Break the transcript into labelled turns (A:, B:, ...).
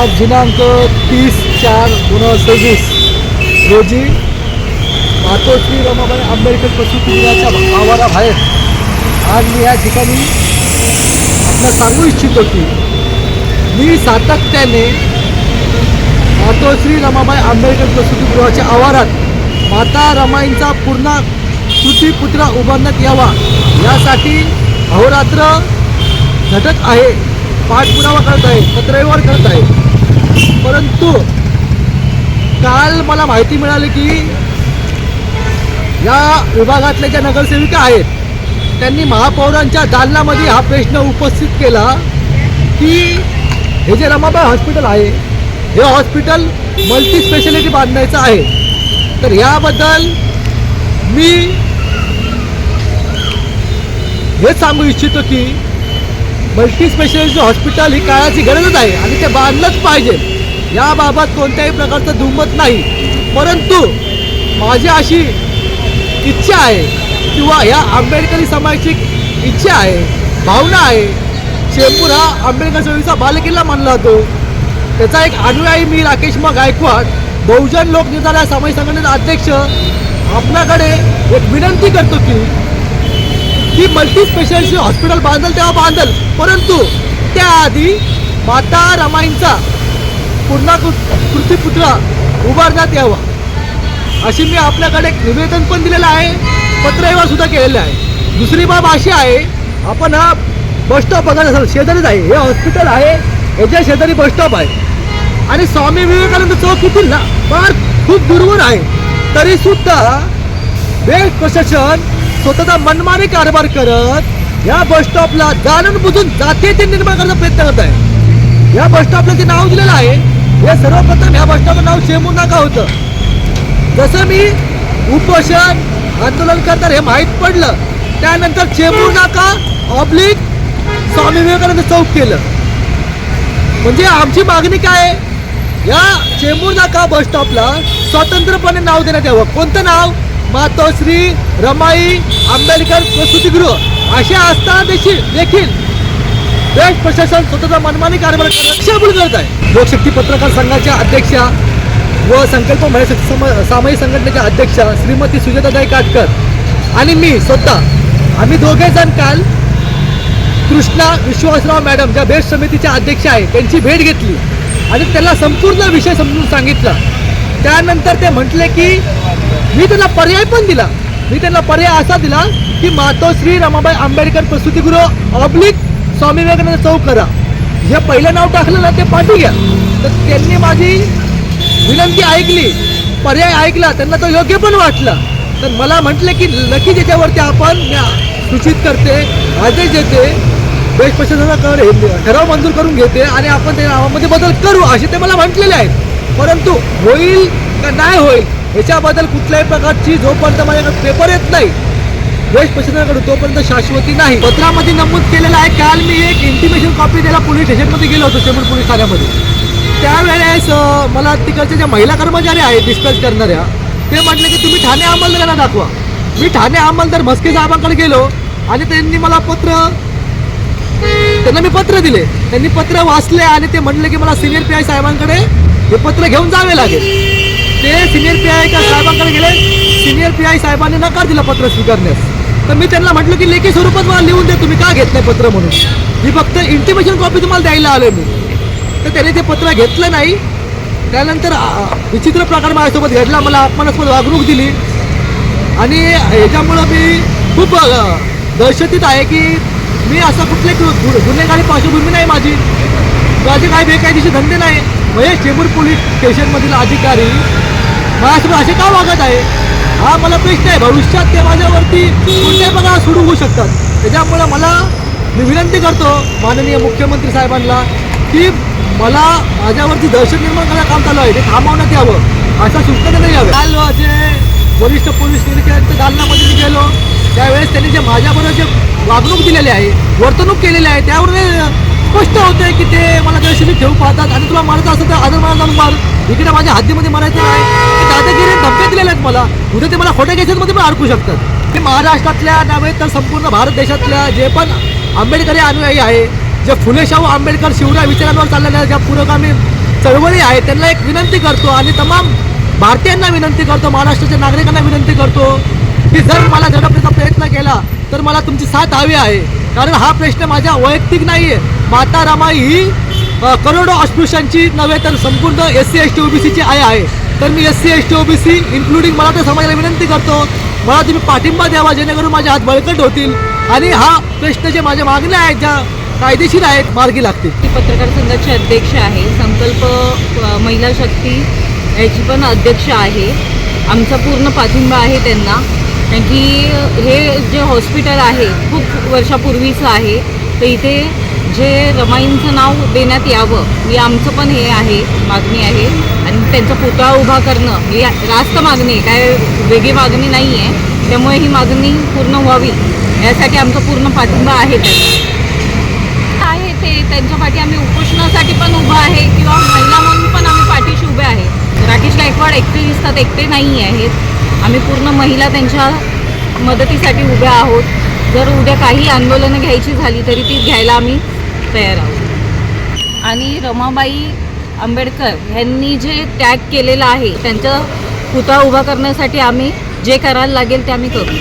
A: आज दिनांक 30/4/2026 रोजी मातोश्री रमाबाई आंबेडकर प्रसूतीगृहाच्या आवाराबाहेर आज मी या ठिकाणी आपल्याला सांगू इच्छितो की मी सातत्याने मातोश्री रमाबाई आंबेडकर प्रसूतीगृहाच्या आवारात माता रमाईंचा पूर्णाकृती उभारण्यात यावा यासाठी अहोरात्र झटत आहे, पाठपुरावा करत आहे, पत्रव्यवहार करत आहे. परंतु काल मला माहिती मिळाली की या विभागातल्या ज्या नगरसेविका आहेत त्यांनी महापौरांच्या दालनामध्ये हा प्रश्न उपस्थित केला की हे जे रमाबाई हॉस्पिटल आहे हे हॉस्पिटल मल्टी स्पेशालिटी बांधायचं आहे. तर याबद्दल मी हे सांगू इच्छितो की मल्टी स्पेशालिटी हॉस्पिटल ही काळाची गरजच आहे आणि ते बांधलंच पाहिजे. याबाबत कोणत्याही प्रकारचं दुमत नाही. परंतु माझी अशी इच्छा आहे किंवा या आंबेडकरी समाजाची इच्छा आहे, भावना आहे. चेंबूर हा आंबेडकर चळवळीचा बालेकिल्ला मानला जातो. त्याचा एक अनुयायी मी राकेश गायकवाड, बहुजन लोक निर्धार सामाजिक संघटनेचा अध्यक्ष, आपल्याकडे एक विनंती करतो की मल्टी स्पेशालिटी हॉस्पिटल बांधल तेव्हा बांधल, परंतु त्याआधी माता रमाईंचा पूर्णाकृती पुतळा उभारण्यात यावा अशी मी आपल्याकडे एक निवेदन पण दिलेलं आहे, पत्रव्यवहार सुद्धा केलेलं आहे. दुसरी बाब अशी आहे, आपण हा बसस्टॉप बघायला असाल शेजारीच आहे, हे हॉस्पिटल आहे, याच्या शेजारी बसस्टॉप आहे आणि स्वामी विवेकानंद चौक येथील ना फार खूप दूरवर आहे. तरी सुद्धा बेस्ट प्रशासन स्वतःचा मनमानी कारभार करत या बसस्टॉपला जाणून बुजून जातीयते निर्माण करण्याचा प्रयत्न करत आहे. या बसस्टॉपला जे नाव दिलेलं आहे हे सर्वप्रथम या बसस्टॉपचं नाव चेंबूर नाका होतं. जसं मी उपोषण आंदोलन करता हे माहीत पडलं त्यानंतर चेंबूर नाका ऑब्लिक स्वामी विवेकानंद चौक केलं. म्हणजे आमची मागणी काय आहे, या चेंबूर नाका बसस्टॉपला स्वतंत्रपणे नाव देण्यात यावं. कोणतं नाव? मातोश्री रमाई आंबेडकर प्रसूतीगृह अशा असताना देखील देश प्रशासन स्वतःचा मनमानी कारभार दिशाभूल करत आहे. लोकशक्ती पत्रकार संघाच्या अध्यक्षा व संकल्प महिला सामाजिक संघटनेच्या अध्यक्षा श्रीमती सुजाताताई काटकर आणि मी स्वतः आम्ही दोघे जण काल कृष्णा विश्वासराव मॅडम ज्या बेस्ट समितीच्या अध्यक्ष आहे त्यांची भेट घेतली आणि त्यांना संपूर्ण विषय समजून सांगितला. त्यानंतर ते म्हटले की मी त्यांना पर्याय पण दिला. मी त्यांना पर्याय असा दिला की मातोश्री रमाबाई आंबेडकर प्रसूतीगृह ऑब्लिक स्वामी विवेकानंद चौक करा. जे पहिलं नाव टाकलं ना ते पाठी घ्या. तर त्यांनी माझी विनंती ऐकली, पर्याय ऐकला, त्यांना तो योग्य पण वाटला. तर मला म्हटले की नक्की त्याच्यावरती आपण सूचित करते, आदेश देते, बेस्ट प्रशासनाकडे ठराव मंजूर करून घेते आणि आपण त्या नावामध्ये बदल करू असे ते मला म्हटलेले आहेत. परंतु होईल का नाही होईल याच्याबद्दल कुठल्याही प्रकारची जोपर्यंत माझ्याकडे पेपर येत नाही बेस्ट प्रशासनाकडे तोपर्यंत शाश्वती नाही. पत्रामध्ये नमूद केलेलं आहे. काल मी एक इंटिमेशन कॉपी द्यायला पोलीस स्टेशनमध्ये गेलो होतो, चेंबूर पोलीस ठाण्यामध्ये. त्यावेळेस मला तिकडच्या ज्या महिला कर्मचारी आहेत डिस्पॅच करणाऱ्या ते म्हटले की तुम्ही ठाणे अंमलदारांना दाखवा. मी ठाणे अंमलदार म्हस्के साहेबांकडे गेलो आणि त्यांनी मला त्यांना मी पत्र दिले. त्यांनी पत्र वाचले आणि ते म्हटले की मला सिनियर पी आय साहेबांकडे हे पत्र घेऊन जावे लागेल. ते सिनियर पी आय साहेबांकडे गेले. सिनियर पी आय साहेबांनी नकार दिला पत्र स्वीकारण्यास. तर मी त्यांना म्हटलं की लेखी स्वरूपात मला लिहून दे, तुम्ही का घेत नाही पत्र म्हणून, मी फक्त इंटिमेशन कॉपी तुम्हाला द्यायला आलो मी. तर त्याने ते पत्र घेतलं नाही. त्यानंतर विचित्र प्रकार माझ्यासोबत घडला, मला अपमानास्पद वागणूक दिली आणि ह्याच्यामुळं मी खूप दहशतीत आहे की मी असं कुठले गुन्हेगारी पार्श्वभूमी नाही माझे काही बेकायदेशीर धंदे नाही. म्हणजे चेंबूर पोलीस स्टेशनमधील अधिकारी माझ्यासोबत असे का वागत आहे हा मला प्रश्न आहे. भविष्यात ते माझ्यावरती कोणत्याही प्रकारे सुरू होऊ शकतात. त्याच्यामुळं मी विनंती करतो माननीय मुख्यमंत्री साहेबांना की मला माझ्यावरती दहशत निर्माण करायचं काम चालू आहे ते थांबवण्यात यावं, अशा सूचना नाही याव्या. काल जे वरिष्ठ पोलीस निरीक्षकांच्या दालनामध्ये मी गेलो त्यावेळेस त्यांनी जे माझ्याबरोबर जे वागणूक दिलेली आहे, वर्तणूक केलेली आहे, त्यावरून स्पष्ट होतंय की ते मला दहशतीत ठेवू पाहतात आणि तुला मारायचं असेल तर आदर मला जाऊन मार, इकडे माझ्या हद्दीमध्ये मारायचं नाही. ते दादागिरीने धमक्या दिलेल्या आहेत मला. उद्या ते मला खोट्या केसेसमध्ये पण अडकू शकतात. ते महाराष्ट्रातल्या नव्हे तर संपूर्ण भारत देशातल्या जे पण आंबेडकरी अनुयायी आहे, जे फुले शाहू आंबेडकर शिवराय विचारांवर चाललेल्या ज्या पुरोगामी चळवळी आहेत त्यांना एक विनंती करतो आणि तमाम भारतीयांना विनंती करतो, महाराष्ट्राच्या नागरिकांना विनंती करतो की जर मला झडपण्याचा प्रयत्न केला तर मला तुमची साथ हवी आहे. कारण हा प्रश्न माझ्या वैयक्तिक नाही आहे. माता रमाई ही करोडो अस्पृश्यांची नव्हे तर संपूर्ण SC ST OBCची आई आहे. तर मी SC ST OBC including Maratha समाजाला विनंती करतो, मला तुम्ही पाठिंबा द्यावा जेणेकरून माझे हात बळकट होतील आणि हा प्रश्न जे माझ्या मागण्या आहेत ज्या कायदेशीर आहेत मार्गी लागतील.
B: मी पत्रकार संघाचे अध्यक्ष आहे, संकल्प महिला शक्ती याची पण अध्यक्ष आहे. आमचा पूर्ण पाठिंबा आहे त्यांना, कारण की हे जे हॉस्पिटल आहे खूप वर्षापूर्वीचं आहे, तर इथे जे रमाईंचं नाव देण्यात यावं ही आमचं पण हे आहे मागणी आहे. आणि त्यांचा पुतळा उभा करणं ही रास्त मागणी आहे, काय वेगळी मागणी नाही आहे. त्यामुळे ही मागणी पूर्ण व्हावी यासाठी आमचा पूर्ण पाठिंबा आहे त्यांना आहे. ते त्यांच्या पाठी आम्ही उपोषणासाठी पण उभं आहे किंवा महिला म्हणून पण आम्ही पाठीशी उभे आहे. राकेश गायकवाड एकटे दिसतात, एकटे नाही आहेत. आम्ही पूर्ण महिला त्यांच्या मदतीसाठी उभ्या आहोत. जर उद्या काही आंदोलनं घ्यायची झाली तरी ती घ्यायला आम्ही तयार आहोत. आणि रमाबाई आंबेडकर यांनी जे त्याग केलेला आहे त्यांचा पुतळा उभा करण्यासाठी आम्ही जे करायला लागेल ते आम्ही करू.